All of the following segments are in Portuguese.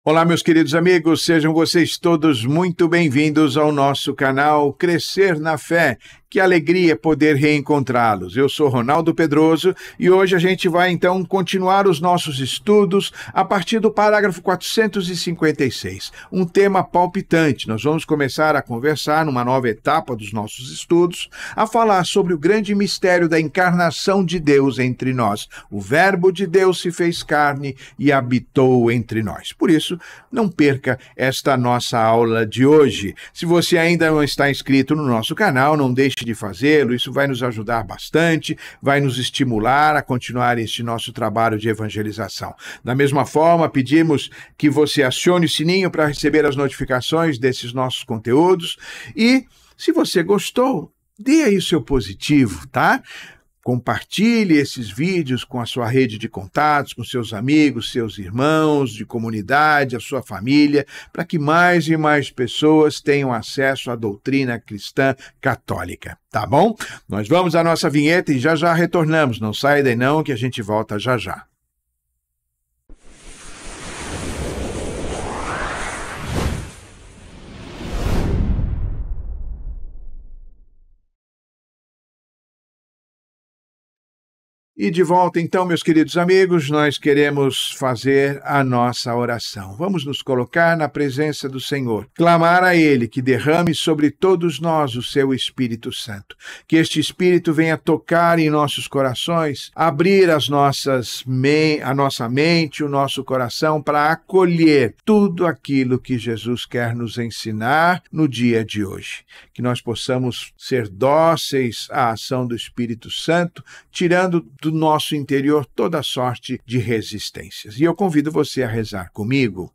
Olá, meus queridos amigos, sejam vocês todos muito bem-vindos ao nosso canal Crescer na Fé. Que alegria poder reencontrá-los. Eu sou Ronaldo Pedroso e hoje a gente vai então continuar os nossos estudos a partir do parágrafo 456. Um tema palpitante. Nós vamos começar a conversar numa nova etapa dos nossos estudos, a falar sobre o grande mistério da encarnação de Deus entre nós. O Verbo de Deus se fez carne e habitou entre nós. Por isso, não perca esta nossa aula de hoje. Se você ainda não está inscrito no nosso canal, não deixe de fazê-lo, isso vai nos ajudar bastante, vai nos estimular a continuar este nosso trabalho de evangelização. Da mesma forma, pedimos que você acione o sininho para receber as notificações desses nossos conteúdos e, se você gostou, dê aí o seu positivo, tá? Compartilhe esses vídeos com a sua rede de contatos, com seus amigos, seus irmãos de comunidade, a sua família, para que mais e mais pessoas tenham acesso à doutrina cristã católica, tá bom? Nós vamos à nossa vinheta e já já retornamos. Não saia daí não, que a gente volta já já. E de volta, então, meus queridos amigos, nós queremos fazer a nossa oração. Vamos nos colocar na presença do Senhor, clamar a Ele que derrame sobre todos nós o seu Espírito Santo. Que este Espírito venha tocar em nossos corações, abrir a nossa mente, o nosso coração, para acolher tudo aquilo que Jesus quer nos ensinar no dia de hoje. Que nós possamos ser dóceis à ação do Espírito Santo, tirando do nosso interior toda sorte de resistências. E eu convido você a rezar comigo.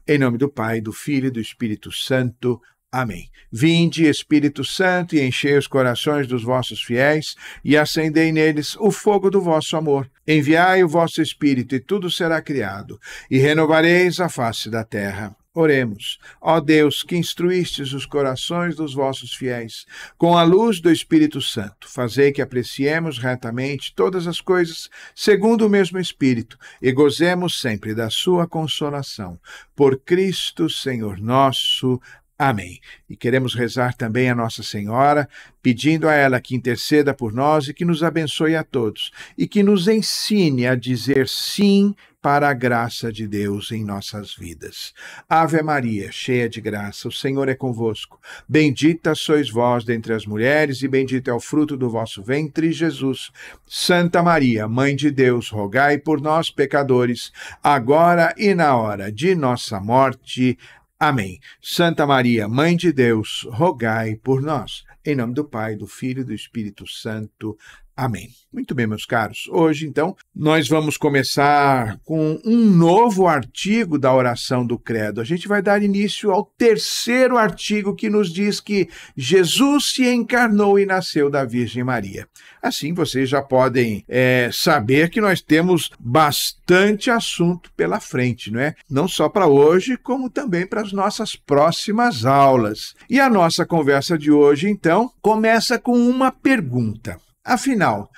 Em nome do Pai, do Filho e do Espírito Santo. Amém. Vinde, Espírito Santo, e enchei os corações dos vossos fiéis, e acendei neles o fogo do vosso amor. Enviai o vosso Espírito, e tudo será criado, e renovareis a face da terra. Oremos. Ó Deus, que instruístes os corações dos vossos fiéis, com a luz do Espírito Santo, fazei que apreciemos retamente todas as coisas segundo o mesmo Espírito, e gozemos sempre da sua consolação. Por Cristo, Senhor nosso. Amém. E queremos rezar também a Nossa Senhora, pedindo a ela que interceda por nós e que nos abençoe a todos, e que nos ensine a dizer sim para a graça de Deus em nossas vidas. Ave Maria, cheia de graça, o Senhor é convosco. Bendita sois vós dentre as mulheres, e bendito é o fruto do vosso ventre, Jesus. Santa Maria, Mãe de Deus, rogai por nós, pecadores, agora e na hora de nossa morte. Amém. Santa Maria, Mãe de Deus, rogai por nós. Em nome do Pai, do Filho e do Espírito Santo. Amém. Muito bem, meus caros. Hoje, então, nós vamos começar com um novo artigo da oração do Credo. A gente vai dar início ao terceiro artigo que nos diz que Jesus se encarnou e nasceu da Virgem Maria. Assim, vocês já podem saber que nós temos bastante assunto pela frente, não é? Não só para hoje, como também para as nossas próximas aulas. E a nossa conversa de hoje, então, começa com uma pergunta. Afinal,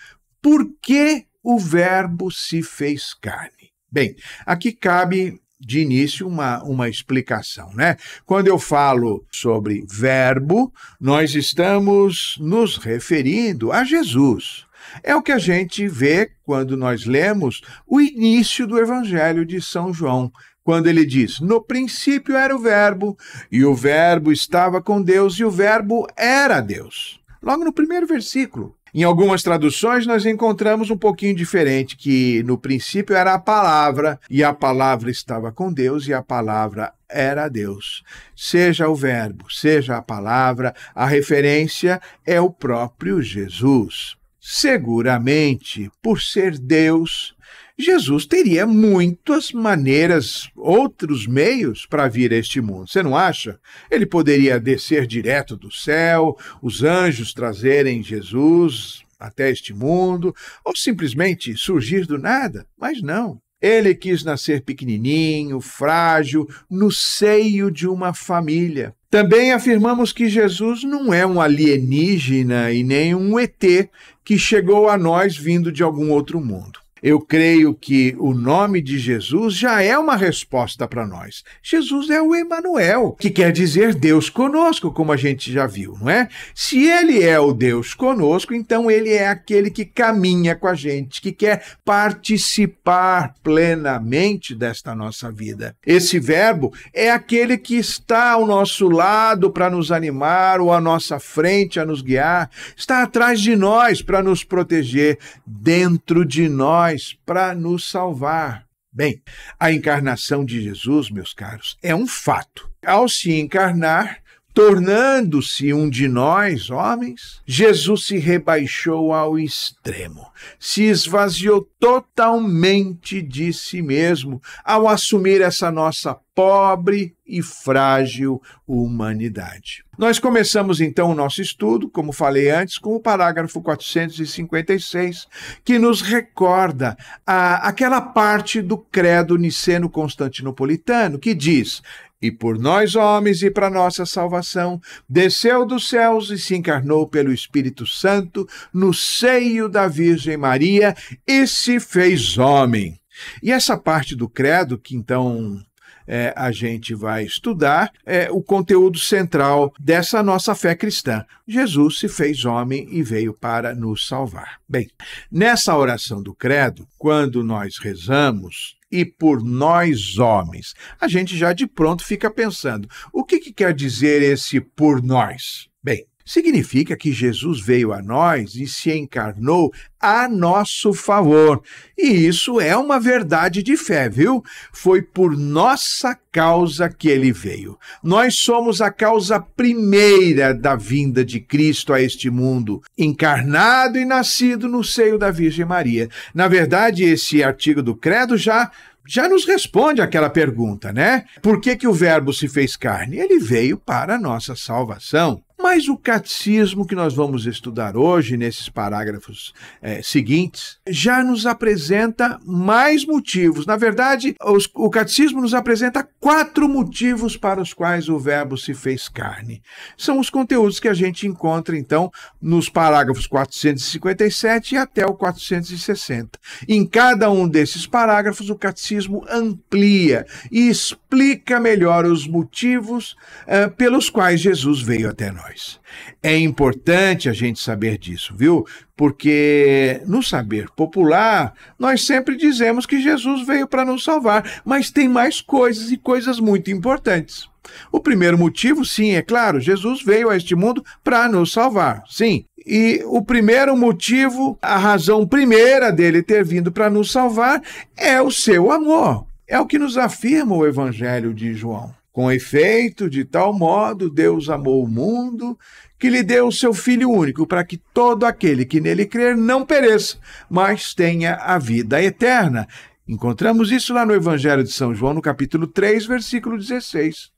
por que o Verbo se fez carne? Bem, aqui cabe de início uma explicação, né? Quando eu falo sobre verbo, nós estamos nos referindo a Jesus. É o que a gente vê quando nós lemos o início do Evangelho de São João, quando ele diz, no princípio era o Verbo, e o Verbo estava com Deus, e o Verbo era Deus. Logo no primeiro versículo. Em algumas traduções, nós encontramos um pouquinho diferente, que no princípio era a palavra, e a palavra estava com Deus, e a palavra era Deus. Seja o verbo, seja a palavra, a referência é o próprio Jesus. Seguramente, por ser Deus, Jesus teria muitas maneiras, outros meios para vir a este mundo. Você não acha? Ele poderia descer direto do céu, os anjos trazerem Jesus até este mundo, ou simplesmente surgir do nada, mas não. Ele quis nascer pequenininho, frágil, no seio de uma família. Também afirmamos que Jesus não é um alienígena e nem um ET que chegou a nós vindo de algum outro mundo. Eu creio que o nome de Jesus já é uma resposta para nós. Jesus é o Emanuel, que quer dizer Deus conosco, como a gente já viu, não é? Se ele é o Deus conosco, então ele é aquele que caminha com a gente, que quer participar plenamente desta nossa vida. Esse verbo é aquele que está ao nosso lado para nos animar, ou à nossa frente a nos guiar, está atrás de nós para nos proteger, dentro de nós para nos salvar. Bem, a encarnação de Jesus, meus caros, é um fato. Ao se encarnar, tornando-se um de nós, homens, Jesus se rebaixou ao extremo, se esvaziou totalmente de si mesmo ao assumir essa nossa pobre e frágil humanidade. Nós começamos então o nosso estudo, como falei antes, com o parágrafo 456, que nos recorda aquela parte do credo niceno-constantinopolitano, que diz: "E por nós homens e para nossa salvação, desceu dos céus e se encarnou pelo Espírito Santo no seio da Virgem Maria e se fez homem." E essa parte do credo, que então a gente vai estudar, é o conteúdo central dessa nossa fé cristã. Jesus se fez homem e veio para nos salvar. Bem, nessa oração do credo, quando nós rezamos, "e por nós homens", a gente já de pronto fica pensando, o que quer dizer esse por nós? Bem, significa que Jesus veio a nós e se encarnou a nosso favor. E isso é uma verdade de fé, viu? Foi por nossa causa que ele veio. Nós somos a causa primeira da vinda de Cristo a este mundo, encarnado e nascido no seio da Virgem Maria. Na verdade, esse artigo do credo já nos responde aquela pergunta, né? Por que o Verbo se fez carne? Ele veio para a nossa salvação. Mas o catecismo que nós vamos estudar hoje, nesses parágrafos seguintes, já nos apresenta mais motivos. Na verdade, o catecismo nos apresenta 4 motivos para os quais o Verbo se fez carne. São os conteúdos que a gente encontra, então, nos parágrafos 457 e até o 460. Em cada um desses parágrafos, o catecismo amplia e explica melhor os motivos pelos quais Jesus veio até nós. É importante a gente saber disso, viu? Porque no saber popular, nós sempre dizemos que Jesus veio para nos salvar, mas tem mais coisas e coisas muito importantes. O primeiro motivo, sim, é claro, Jesus veio a este mundo para nos salvar, sim. E o primeiro motivo, a razão primeira dele ter vindo para nos salvar é o seu amor. É o que nos afirma o Evangelho de João. "Com efeito, de tal modo Deus amou o mundo, que lhe deu o seu Filho único, para que todo aquele que nele crer não pereça, mas tenha a vida eterna." Encontramos isso lá no Evangelho de São João, no capítulo 3, versículo 16.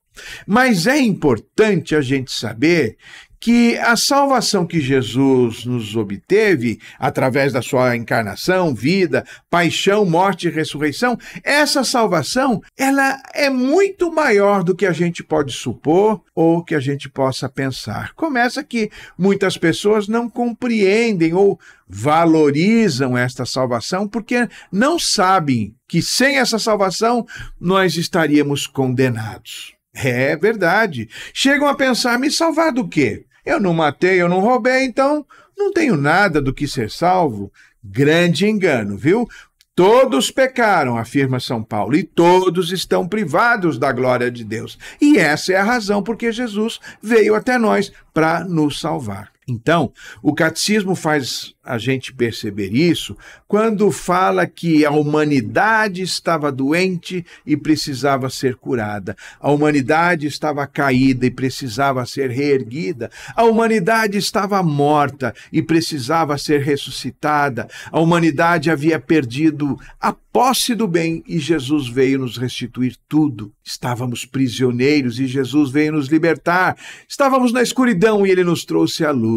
Mas é importante a gente saber que a salvação que Jesus nos obteve, através da sua encarnação, vida, paixão, morte e ressurreição, essa salvação, ela é muito maior do que a gente pode supor ou que a gente possa pensar. Começa que muitas pessoas não compreendem ou valorizam esta salvação porque não sabem que sem essa salvação nós estaríamos condenados. É verdade. Chegam a pensar, me salvar do quê? Eu não matei, eu não roubei, então não tenho nada do que ser salvo. Grande engano, viu? Todos pecaram, afirma São Paulo, e todos estão privados da glória de Deus. E essa é a razão porque Jesus veio até nós para nos salvar. Então, o catecismo faz a gente perceber isso quando fala que a humanidade estava doente e precisava ser curada. A humanidade estava caída e precisava ser reerguida. A humanidade estava morta e precisava ser ressuscitada. A humanidade havia perdido a posse do bem e Jesus veio nos restituir tudo. Estávamos prisioneiros e Jesus veio nos libertar. Estávamos na escuridão e ele nos trouxe a luz.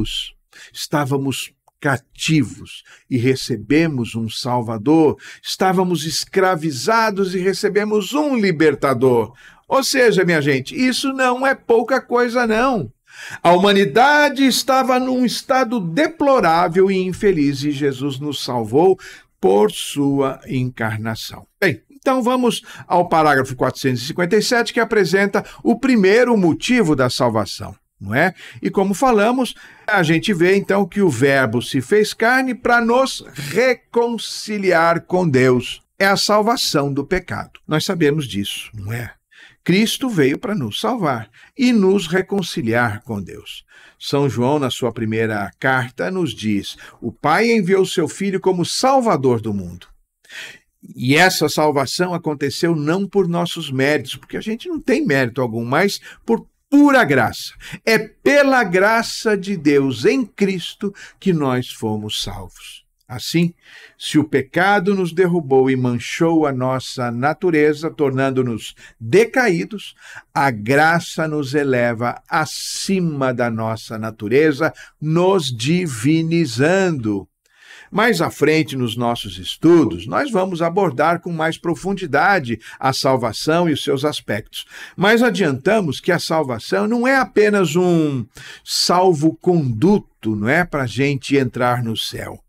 Estávamos cativos e recebemos um Salvador. Estávamos escravizados e recebemos um libertador. Ou seja, minha gente, isso não é pouca coisa, não. A humanidade estava num estado deplorável e infeliz e Jesus nos salvou, por sua encarnação. Bem, então vamos ao parágrafo 457, que apresenta o primeiro motivo da salvação, não é? E como falamos, a gente vê então que o Verbo se fez carne para nos reconciliar com Deus. É a salvação do pecado. Nós sabemos disso, não é? Cristo veio para nos salvar e nos reconciliar com Deus. São João, na sua primeira carta, nos diz: o Pai enviou seu Filho como Salvador do mundo. E essa salvação aconteceu não por nossos méritos, porque a gente não tem mérito algum, mas por pura graça. É pela graça de Deus em Cristo que nós fomos salvos. Assim, se o pecado nos derrubou e manchou a nossa natureza, tornando-nos decaídos, a graça nos eleva acima da nossa natureza, nos divinizando. Mais à frente, nos nossos estudos, nós vamos abordar com mais profundidade a salvação e os seus aspectos. Mas adiantamos que a salvação não é apenas um salvo-conduto, não é, para a gente entrar no céu.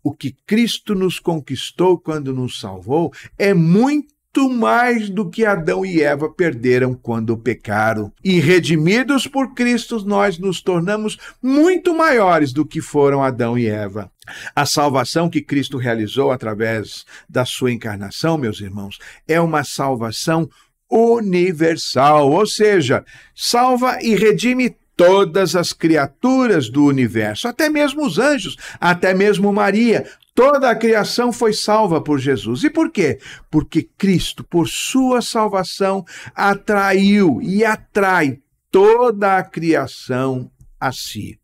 O que Cristo nos conquistou quando nos salvou é muito mais do que Adão e Eva perderam quando pecaram. E redimidos por Cristo, nós nos tornamos muito maiores do que foram Adão e Eva. A salvação que Cristo realizou através da sua encarnação, meus irmãos, é uma salvação universal, ou seja, salva e redime todas as criaturas do universo, até mesmo os anjos, até mesmo Maria. Toda a criação foi salva por Jesus. E por quê? Porque Cristo, por sua salvação, atraiu e atrai toda a criação a si.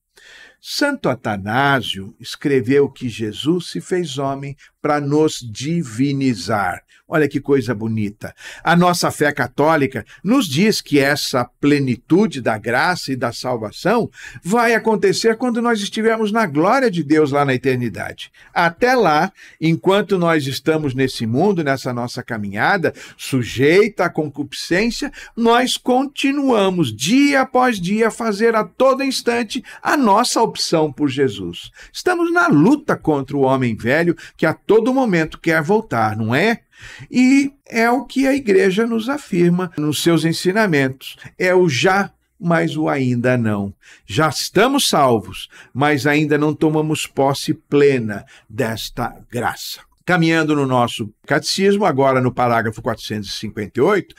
Santo Atanásio escreveu que Jesus se fez homem para nos divinizar. Olha que coisa bonita. A nossa fé católica nos diz que essa plenitude da graça e da salvação vai acontecer quando nós estivermos na glória de Deus lá na eternidade. Até lá, enquanto nós estamos nesse mundo, nessa nossa caminhada, sujeita à concupiscência, nós continuamos dia após dia a fazer a todo instante a nossa opção por Jesus. Estamos na luta contra o homem velho que a todo momento quer voltar, não é? E é o que a igreja nos afirma nos seus ensinamentos. É o já, mas o ainda não. Já estamos salvos, mas ainda não tomamos posse plena desta graça. Caminhando no nosso catecismo, agora no parágrafo 458,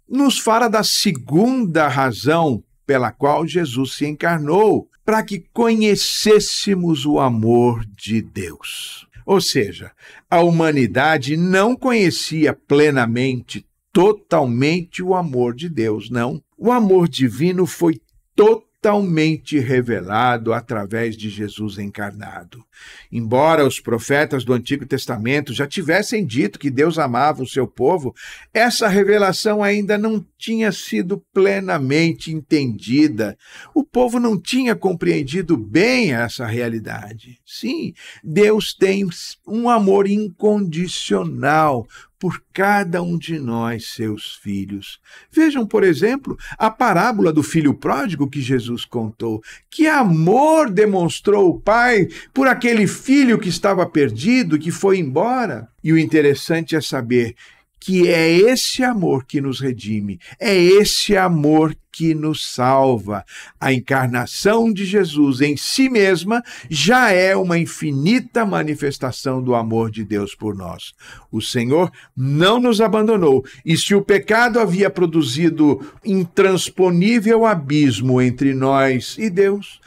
nos fala da segunda razão pela qual Jesus se encarnou, para que conhecêssemos o amor de Deus. Ou seja, a humanidade não conhecia plenamente, totalmente o amor de Deus, não. O amor divino foi totalmente revelado através de Jesus encarnado. Embora os profetas do Antigo Testamento já tivessem dito que Deus amava o seu povo, essa revelação ainda não tinha sido plenamente entendida. O povo não tinha compreendido bem essa realidade. Sim, Deus tem um amor incondicional por cada um de nós, seus filhos. Vejam, por exemplo, a parábola do filho pródigo que Jesus contou. Que amor demonstrou o pai por aquele filho que estava perdido, que foi embora. E o interessante é saber que é esse amor que nos redime, é esse amor que nos salva. A encarnação de Jesus em si mesma já é uma infinita manifestação do amor de Deus por nós. O Senhor não nos abandonou, e se o pecado havia produzido intransponível abismo entre nós e Deus,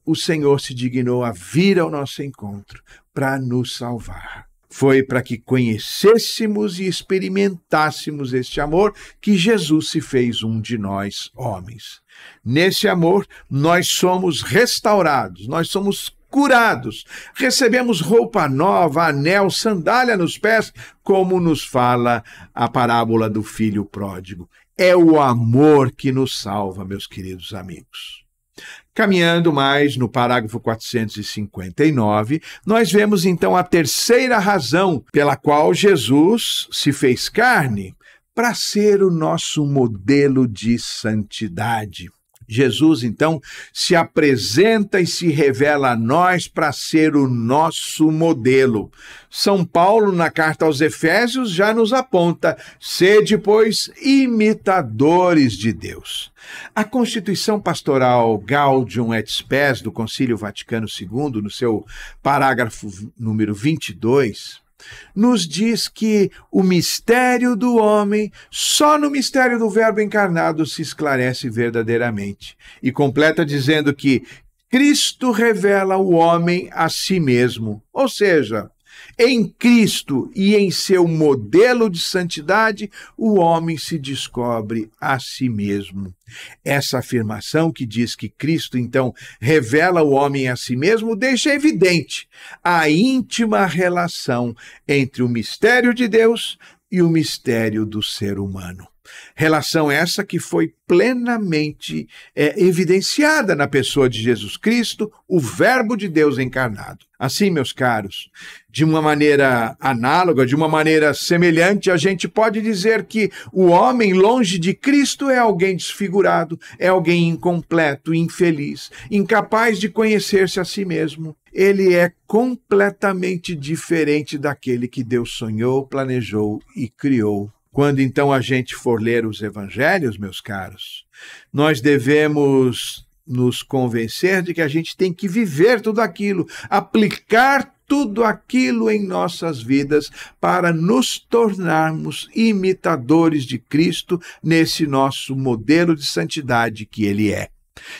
o Senhor se dignou a vir ao nosso encontro para nos salvar. Foi para que conhecêssemos e experimentássemos este amor que Jesus se fez um de nós, homens. Nesse amor, nós somos restaurados, nós somos curados, recebemos roupa nova, anel, sandália nos pés, como nos fala a parábola do filho pródigo. É o amor que nos salva, meus queridos amigos. Caminhando mais no parágrafo 459, nós vemos então a terceira razão pela qual Jesus se fez carne, para ser o nosso modelo de santidade. Jesus, então, se apresenta e se revela a nós para ser o nosso modelo. São Paulo, na carta aos Efésios, já nos aponta: sede, pois, imitadores de Deus. A Constituição Pastoral Gaudium et Spes do Concílio Vaticano II, no seu parágrafo número 22, nos diz que o mistério do homem, só no mistério do Verbo encarnado se esclarece verdadeiramente. E completa dizendo que Cristo revela o homem a si mesmo. Ou seja, em Cristo e em seu modelo de santidade, o homem se descobre a si mesmo. Essa afirmação que diz que Cristo, então, revela o homem a si mesmo, deixa evidente a íntima relação entre o mistério de Deus e o mistério do ser humano. Relação essa que foi plenamente evidenciada na pessoa de Jesus Cristo, o Verbo de Deus encarnado. Assim, meus caros, de uma maneira análoga, de uma maneira semelhante, a gente pode dizer que o homem longe de Cristo é alguém desfigurado, é alguém incompleto, infeliz, incapaz de conhecer-se a si mesmo. Ele é completamente diferente daquele que Deus sonhou, planejou e criou. Quando então a gente for ler os evangelhos, meus caros, nós devemos nos convencer de que a gente tem que viver tudo aquilo, aplicar tudo aquilo em nossas vidas para nos tornarmos imitadores de Cristo nesse nosso modelo de santidade que ele é.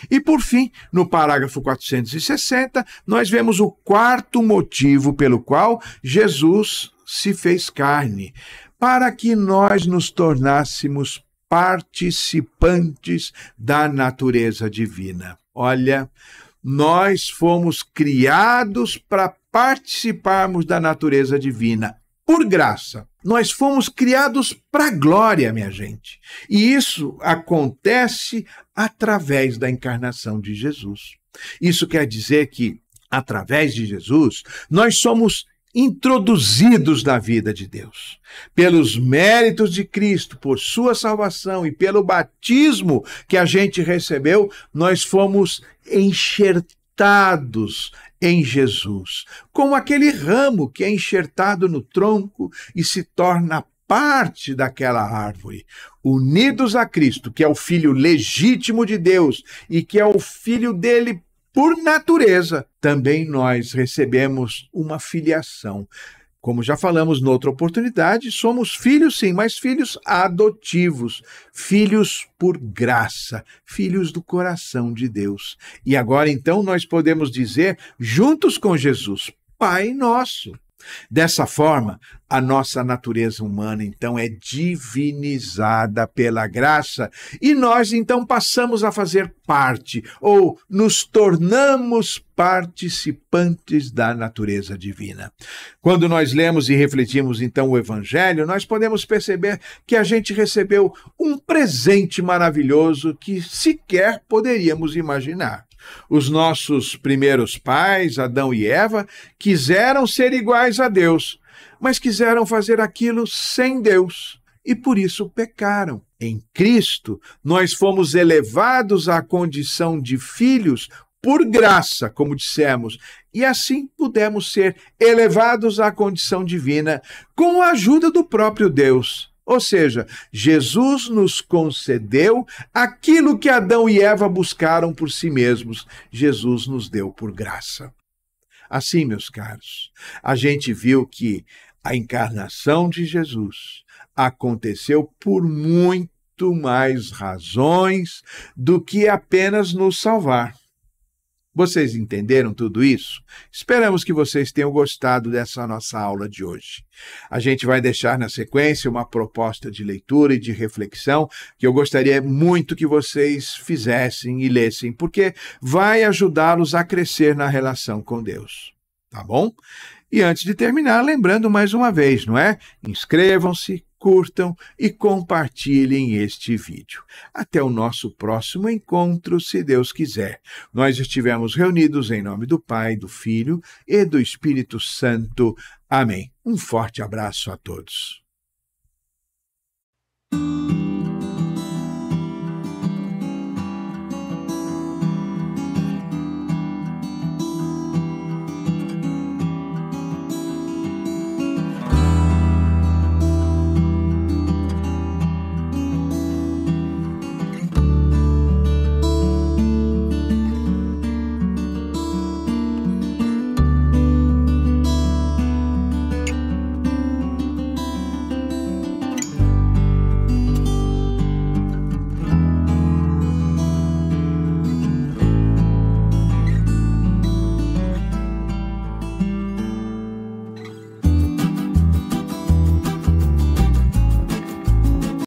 E, por fim, no parágrafo 460, nós vemos o quarto motivo pelo qual Jesus se fez carne, para que nós nos tornássemos participantes da natureza divina. Olha, nós fomos criados para participarmos da natureza divina, por graça. Nós fomos criados para a glória, minha gente. E isso acontece através da encarnação de Jesus. Isso quer dizer que, através de Jesus, nós somos introduzidos na vida de Deus. Pelos méritos de Cristo, por sua salvação e pelo batismo que a gente recebeu, nós fomos enxertados em Jesus, como aquele ramo que é enxertado no tronco e se torna parte daquela árvore. Unidos a Cristo, que é o Filho legítimo de Deus e que é o Filho dele por natureza, também nós recebemos uma filiação. Como já falamos noutra oportunidade, somos filhos sim, mas filhos adotivos, filhos por graça, filhos do coração de Deus. E agora então nós podemos dizer, juntos com Jesus, Pai nosso. Dessa forma, a nossa natureza humana, então, é divinizada pela graça e nós, então, passamos a fazer parte ou nos tornamos participantes da natureza divina. Quando nós lemos e refletimos, então, o Evangelho, nós podemos perceber que a gente recebeu um presente maravilhoso que sequer poderíamos imaginar. Os nossos primeiros pais, Adão e Eva, quiseram ser iguais a Deus, mas quiseram fazer aquilo sem Deus e por isso pecaram. Em Cristo, nós fomos elevados à condição de filhos por graça, como dissemos, e assim pudemos ser elevados à condição divina com a ajuda do próprio Deus. Ou seja, Jesus nos concedeu aquilo que Adão e Eva buscaram por si mesmos. Jesus nos deu por graça. Assim, meus caros, a gente viu que a encarnação de Jesus aconteceu por muito mais razões do que apenas nos salvar. Vocês entenderam tudo isso? Esperamos que vocês tenham gostado dessa nossa aula de hoje. A gente vai deixar na sequência uma proposta de leitura e de reflexão que eu gostaria muito que vocês fizessem e lessem, porque vai ajudá-los a crescer na relação com Deus. Tá bom? E antes de terminar, lembrando mais uma vez, não é? Inscrevam-se, curtam e compartilhem este vídeo. Até o nosso próximo encontro, se Deus quiser. Nós estivemos reunidos em nome do Pai, do Filho e do Espírito Santo. Amém. Um forte abraço a todos.